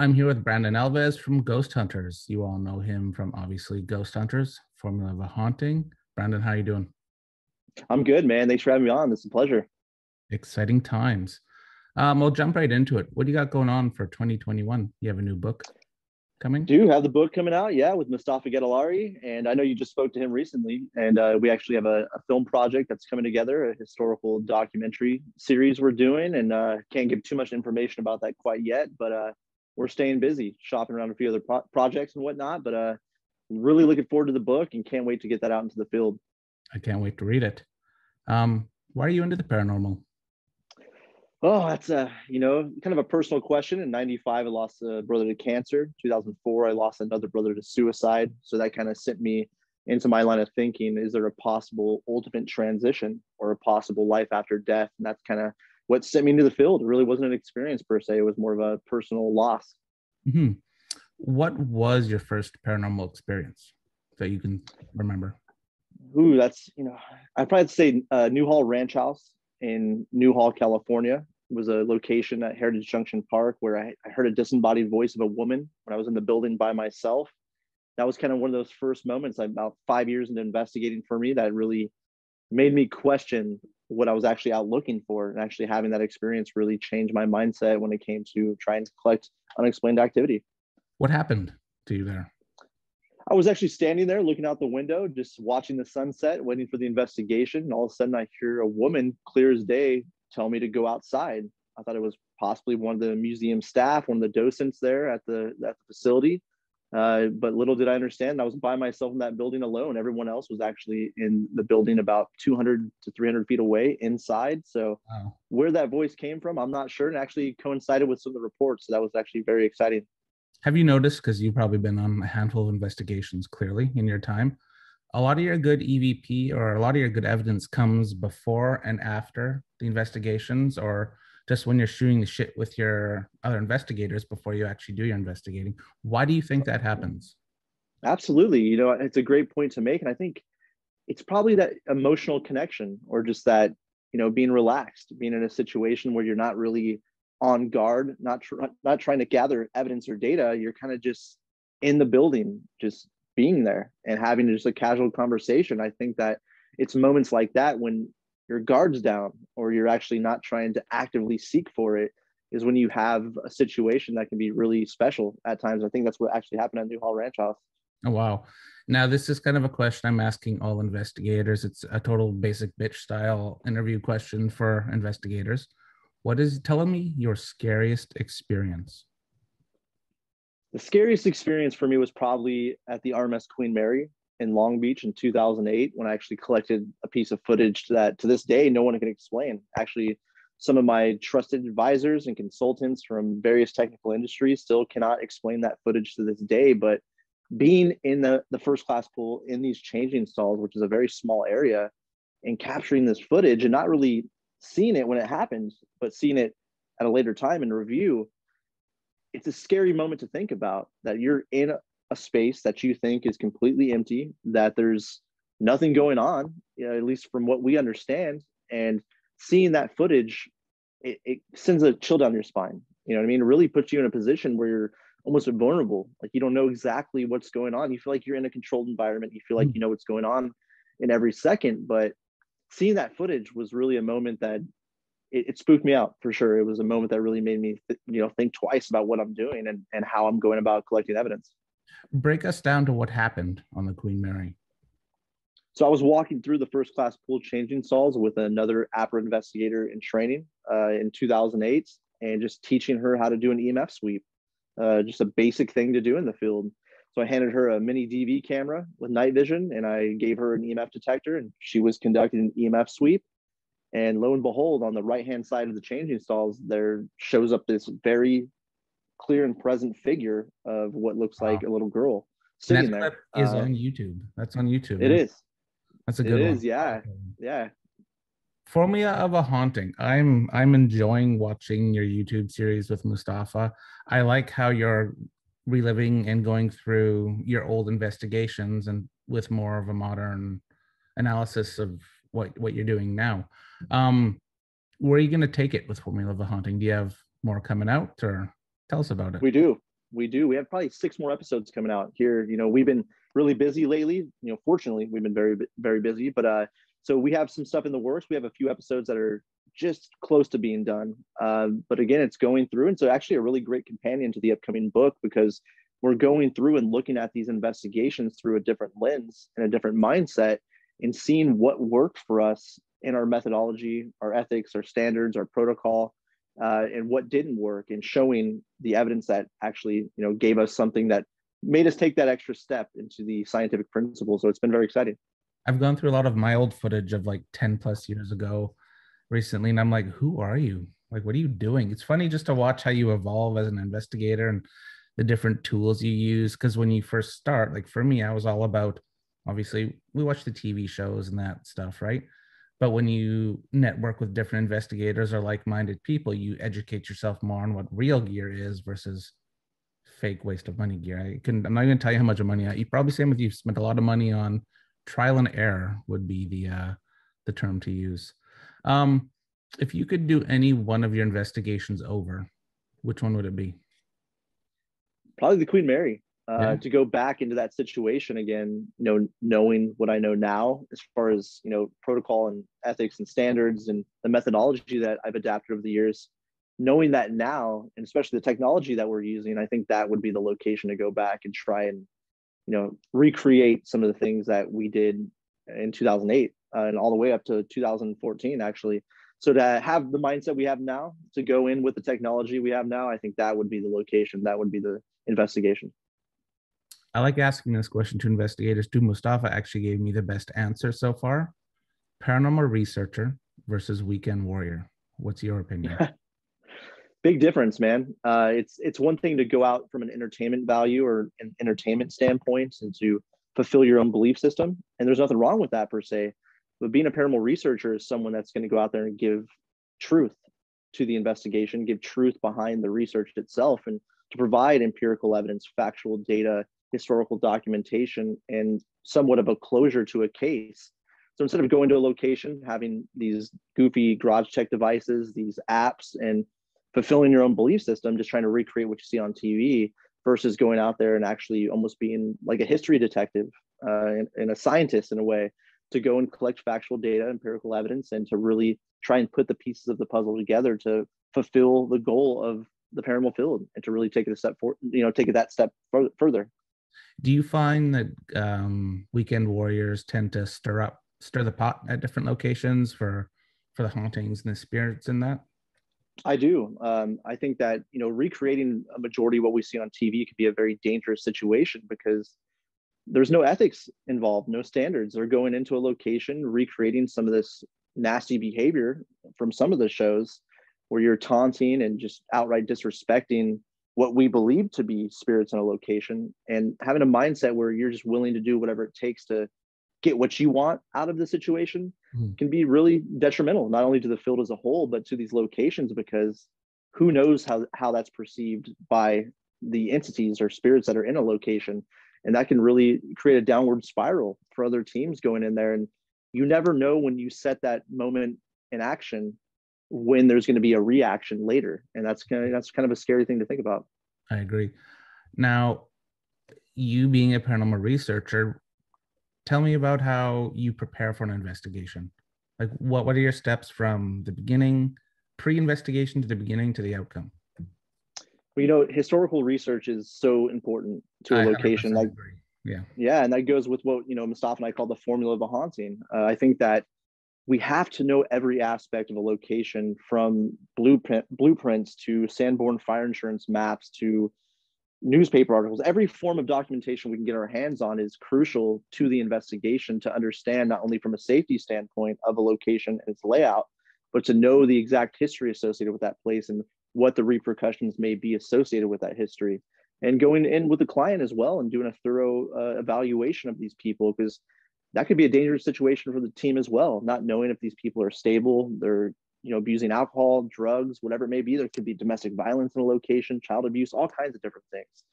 I'm here with Brandon Alvis from Ghost Hunters. You all know him from obviously Ghost Hunters, Formula of a Haunting. Brandon, how are you doing? I'm good, man. Thanks for having me on. This is a pleasure. Exciting times. We'll jump right into it. What do you got going on for 2021? You have a new book coming? Do have the book coming out, yeah, with Mustafa Gedalari, and I know you just spoke to him recently, and we actually have a film project that's coming together, a historical documentary series we're doing, and can't give too much information about that quite yet, but we're staying busy, shopping around a few other projects and whatnot, but really looking forward to the book and can't wait to get that out into the field. I can't wait to read it. Why are you into the paranormal? Oh, that's kind of a personal question. In '95, I lost a brother to cancer. 2004, I lost another brother to suicide. So that kind of sent me into my line of thinking: is there a possible ultimate transition or a possible life after death? And that's kind of what sent me into the field. It really wasn't an experience per se. It was more of a personal loss. Mm-hmm. What was your first paranormal experience that you can remember? Ooh, that's I'd probably say Newhall Ranch House in Newhall, California. It was a location at Heritage Junction Park where I heard a disembodied voice of a woman when I was in the building by myself. That was kind of one of those first moments, about 5 years into investigating for me, that really made me question what I was actually out looking for. And actually having that experience really changed my mindset when it came to trying to collect unexplained activity. What happened to you there? I was actually standing there looking out the window, just watching the sunset, waiting for the investigation. And all of a sudden, I hear a woman, clear as day, tell me to go outside. I thought it was possibly one of the museum staff, one of the docents there at the facility. But little did I understand, I was by myself in that building alone. Everyone else was actually in the building about 200 to 300 feet away inside. So Wow. where that voice came from, I'm not sure. And actually coincided with some of the reports. So that was actually very exciting. Have you noticed, because you've probably been on a handful of investigations clearly in your time, a lot of your good EVP or a lot of your good evidence comes before and after the investigations, or just when you're shooting the shit with your other investigators before you actually do your investigating? Why do you think that happens? Absolutely. It's a great point to make. And I think it's probably that emotional connection, or just that being relaxed, being in a situation where you're not really on guard, not trying to gather evidence or data. You're kind of just in the building, just being there and having just a casual conversation. I think that it's moments like that when your guard's down, or you're actually not trying to actively seek for it, is when you have a situation that can be really special at times. I think that's what actually happened at Newhall Ranch House. Oh, wow. Now, this is kind of a question I'm asking all investigators. It's a total basic bitch style interview question for investigators. What is telling me your scariest experience? The scariest experience for me was probably at the RMS Queen Mary in Long Beach in 2008, when I actually collected a piece of footage that to this day no one can explain. Actually, some of my trusted advisors and consultants from various technical industries still cannot explain that footage to this day. But being in the first class pool in these changing stalls, which is a very small area, and capturing this footage and not really seeing it when it happens, but seeing it at a later time in review, it's a scary moment to think about, that you're in a space that you think is completely empty, that there's nothing going on, at least from what we understand. And seeing that footage, it sends a chill down your spine. You know what I mean? It really puts you in a position where you're almost vulnerable. Like, you don't know exactly what's going on. You feel like you're in a controlled environment. You feel like you know what's going on in every second. But seeing that footage was really a moment that it spooked me out for sure. It was a moment that really made me, think twice about what I'm doing and how I'm going about collecting evidence. Break us down to what happened on the Queen Mary. So I was walking through the first class pool changing stalls with another APRA investigator in training in 2008, and just teaching her how to do an EMF sweep, just a basic thing to do in the field. So I handed her a mini DV camera with night vision, and I gave her an EMF detector, and she was conducting an EMF sweep. And lo and behold, on the right-hand side of the changing stalls, there shows up this very clear and present figure of what looks Wow. like a little girl And that sitting there. clip is on YouTube. That's on YouTube, It right? is. That's a It good one. is. Yeah. Yeah. Formula of a Haunting. I'm enjoying watching your YouTube series with Mustafa. I like how you're reliving and going through your old investigations and with more of a modern analysis of what you're doing now. Where are you going to take it with Formula of a Haunting? Do you have more coming out, or tell us about it? We do. We do. We have probably 6 more episodes coming out here. We've been really busy lately. Fortunately, we've been very, very busy. But so we have some stuff in the works. We have a few episodes that are just close to being done. But again, it's going through. And so actually a really great companion to the upcoming book, because we're going through and looking at these investigations through a different lens and a different mindset, and seeing what worked for us in our methodology, our ethics, our standards, our protocol, and what didn't work, and showing the evidence that actually, gave us something that made us take that extra step into the scientific principle. So it's been very exciting. I've gone through a lot of my old footage of like 10 plus years ago recently, and I'm like, who are you? Like, what are you doing? It's funny just to watch how you evolve as an investigator and the different tools you use. Because when you first start, like for me, I was all about, obviously, we watch the TV shows and that stuff, right? But when you network with different investigators or like-minded people, you educate yourself more on what real gear is versus fake waste of money gear. I'm not going to tell you how much money you probably, same with you, spent a lot of money on trial and error would be the term to use. If you could do any one of your investigations over, which one would it be? Probably the Queen Mary. Yeah. To go back into that situation again, knowing what I know now as far as, protocol and ethics and standards and the methodology that I've adapted over the years, knowing that now, and especially the technology that we're using, I think that would be the location to go back and try and, recreate some of the things that we did in 2008 and all the way up to 2014, actually. So to have the mindset we have now, to go in with the technology we have now, I think that would be the location. That would be the investigation. I like asking this question to investigators too. Mustafa actually gave me the best answer so far. Paranormal researcher versus weekend warrior. What's your opinion? Big difference, man. It's one thing to go out from an entertainment value or an entertainment standpoint and to fulfill your own belief system. And there's nothing wrong with that per se. But being a paranormal researcher is someone that's going to go out there and give truth to the investigation, give truth behind the research itself, and to provide empirical evidence, factual data, historical documentation, and somewhat of a closure to a case. So instead of going to a location, having these goofy garage tech devices, these apps, and fulfilling your own belief system, just trying to recreate what you see on TV, versus going out there and actually almost being like a history detective and a scientist in a way, to go and collect factual data, empirical evidence, and to really try and put the pieces of the puzzle together to fulfill the goal of the paranormal field, and to really take it a step forward, take it that step further. Do you find that weekend warriors tend to stir the pot at different locations for the hauntings and the spirits in that? I do. I think that, recreating a majority of what we see on TV could be a very dangerous situation, because there's no ethics involved, no standards. They're going into a location, recreating some of this nasty behavior from some of the shows, where you're taunting and just outright disrespecting what we believe to be spirits in a location, and having a mindset where you're just willing to do whatever it takes to get what you want out of the situation can be really detrimental, not only to the field as a whole, but to these locations, because who knows how that's perceived by the entities or spirits that are in a location. And that can really create a downward spiral for other teams going in there. And you never know when you set that moment in action when there's going to be a reaction later. And that's kind of a scary thing to think about. I agree. Now, you being a paranormal researcher, tell me about how you prepare for an investigation. Like what are your steps from the beginning, pre-investigation, to the beginning to the outcome? Well, historical research is so important to a location. Like, agree. Yeah. And that goes with what, Mustafa and I call the formula of a haunting. I think that we have to know every aspect of a location, from blueprints to Sanborn fire insurance maps to newspaper articles. Every form of documentation we can get our hands on is crucial to the investigation, to understand not only from a safety standpoint of a location and its layout, but to know the exact history associated with that place and what the repercussions may be associated with that history. And going in with the client as well and doing a thorough evaluation of these people, because that could be a dangerous situation for the team as well, not knowing if these people are stable, they're abusing alcohol, drugs, whatever it may be. There could be domestic violence in a location, child abuse, all kinds of different things.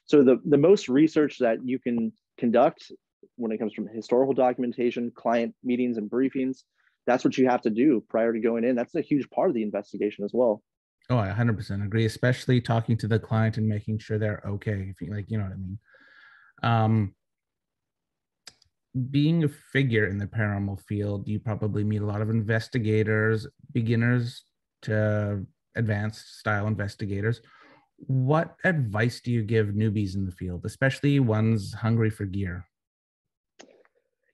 So the most research that you can conduct when it comes from historical documentation, client meetings and briefings, that's what you have to do prior to going in. That's a huge part of the investigation as well. Oh, I 100% agree, especially talking to the client and making sure they're okay. If you like, you know what I mean. Um, Being a figure in the paranormal field, you probably meet a lot of investigators, beginners to advanced style investigators. What advice do you give newbies in the field, especially ones hungry for gear?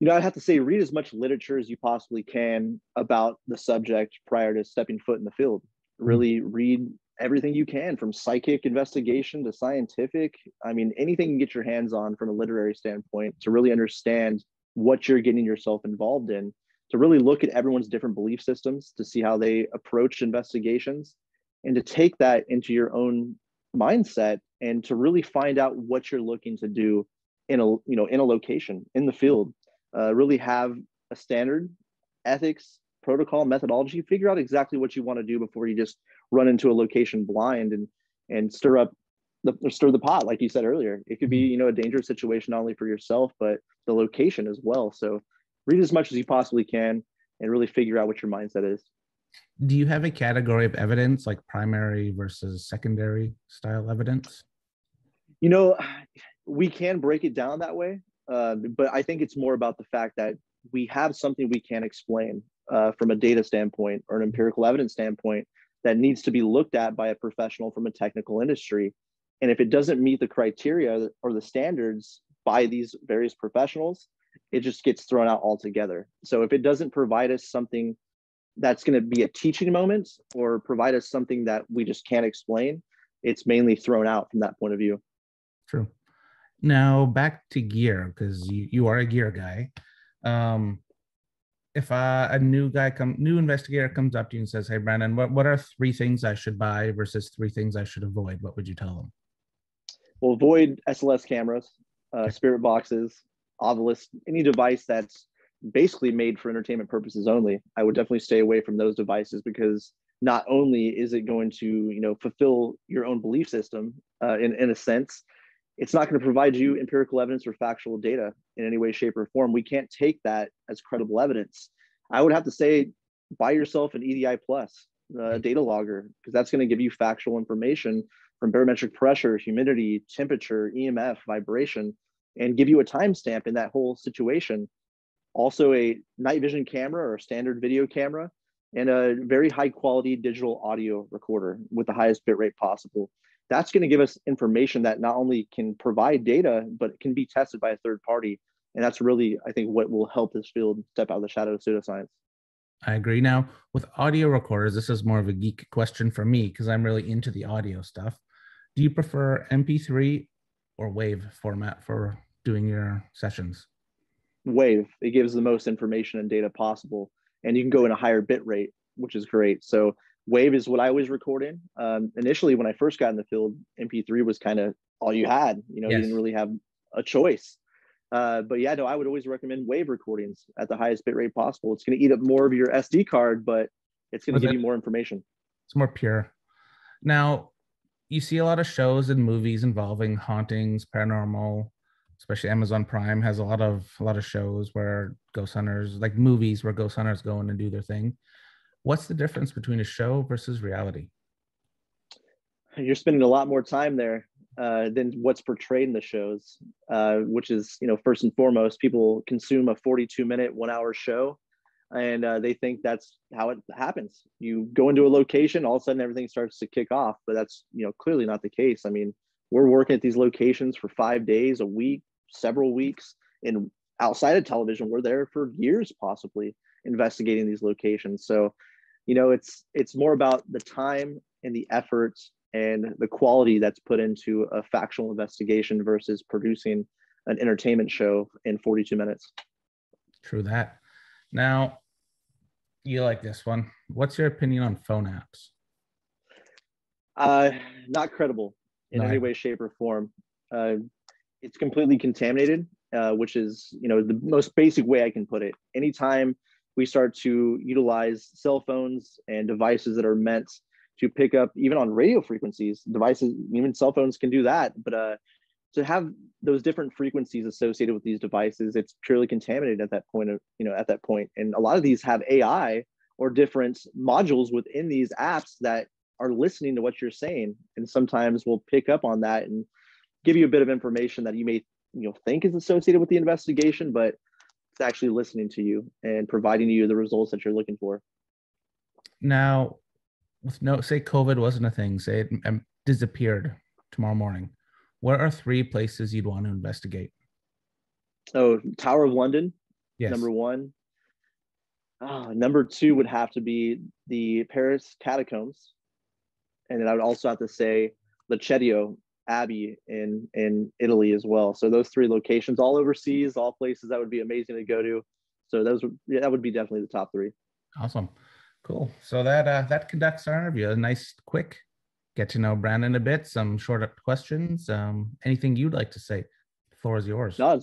I'd have to say read as much literature as you possibly can about the subject prior to stepping foot in the field. Mm. Really read everything you can, from psychic investigation to scientific. I mean, anything you can get your hands on from a literary standpoint to really understand what you're getting yourself involved in, to really look at everyone's different belief systems to see how they approach investigations, and to take that into your own mindset and to really find out what you're looking to do in a location in the field. Really have a standard, ethics, protocol, methodology. Figure out exactly what you want to do before you just run into a location blind and stir the pot, like you said earlier. It could be a dangerous situation not only for yourself but the location as well. So read as much as you possibly can and really figure out what your mindset is. Do you have a category of evidence like primary versus secondary style evidence? You know, we can break it down that way, but I think it's more about the fact that we have something we can explain from a data standpoint or an empirical evidence standpoint that needs to be looked at by a professional from a technical industry. And if it doesn't meet the criteria or the standards by these various professionals, it just gets thrown out altogether. So if it doesn't provide us something that's going to be a teaching moment or provide us something that we just can't explain, it's mainly thrown out from that point of view. True. Now back to gear, because you are a gear guy. Um, if a new investigator comes up to you and says, "Hey, Brandon, what are three things I should buy versus three things I should avoid?" What would you tell them? Well, avoid SLS cameras, Okay. spirit boxes, Ovilus, any device that's basically made for entertainment purposes only. I would definitely stay away from those devices because not only is it going to fulfill your own belief system in a sense, it's not going to provide you empirical evidence or factual data in any way, shape, or form. We can't take that as credible evidence. I would have to say, buy yourself an EDI plus data logger, because that's going to give you factual information from barometric pressure, humidity, temperature, EMF, vibration, and give you a timestamp in that whole situation. Also, a night vision camera or a standard video camera, and a very high quality digital audio recorder with the highest bit rate possible. That's going to give us information that not only can provide data, but can be tested by a third party. And that's really, I think, what will help this field step out of the shadow of pseudoscience. I agree. Now, with audio recorders, this is more of a geek question for me because I'm really into the audio stuff. Do you prefer MP3 or WAV format for doing your sessions? Wave, it gives the most information and data possible, and you can go in a higher bit rate, which is great. So Wave is what I always record in. Initially, when I first got in the field, MP3 was kind of all you had. You Yes. didn't really have a choice. But yeah, no, I would always recommend Wave recordings at the highest bit rate possible. It's going to eat up more of your SD card, but it's going to Was give it? you more information. It's more pure. Now, you see a lot of shows and movies involving hauntings, paranormal, especially Amazon Prime has a lot of shows where ghost hunters, like movies where ghost hunters go in and do their thing. What's the difference between a show versus reality? You're spending a lot more time there than what's portrayed in the shows, which is, first and foremost, people consume a 42-minute, 1 hour show, and they think that's how it happens. You go into a location, all of a sudden everything starts to kick off, but that's, clearly not the case. I mean, we're working at these locations for 5 days, a week, several weeks, and outside of television, we're there for years, possibly investigating these locations. So, it's more about the time and the effort and the quality that's put into a factual investigation versus producing an entertainment show in 42 minutes. True that. Now, you like this one. What's your opinion on phone apps? Uh, Not credible in No, any way, shape, or form. Uh, it's completely contaminated, which is, the most basic way I can put it. Anytime we start to utilize cell phones and devices that are meant to pick up even on radio frequencies, devices, even cell phones can do that. But to have those different frequencies associated with these devices, it's purely contaminated at that point at that point. And a lot of these have AI or different modules within these apps that are listening to what you're saying, and sometimes we'll pick up on that and give you a bit of information that you may think is associated with the investigation, but it's actually listening to you and providing you the results that you're looking for. Now, with no, say COVID wasn't a thing, say it disappeared tomorrow morning, what are 3 places you'd want to investigate? Oh, Tower of London, Yes. number one. Number 2 would have to be the Paris catacombs. And then I would also have to say Leccedio Abbey in Italy as well. So those 3 locations, all overseas, all places that would be amazing to go to. So that would be definitely the top 3. Awesome. Cool. So that conducts our interview. A nice, quick get to know Brandon a bit, some short questions. Anything you'd like to say? The floor is yours. No,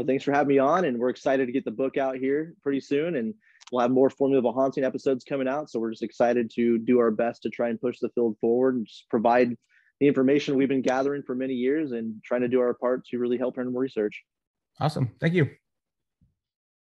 thanks for having me on, and we're excited to get the book out here pretty soon, and we'll have more Formula of a Haunting episodes coming out. So we're just excited to do our best to try and push the field forward and just provide the information we've been gathering for many years and trying to do our part to really help paranormal research. Awesome. Thank you.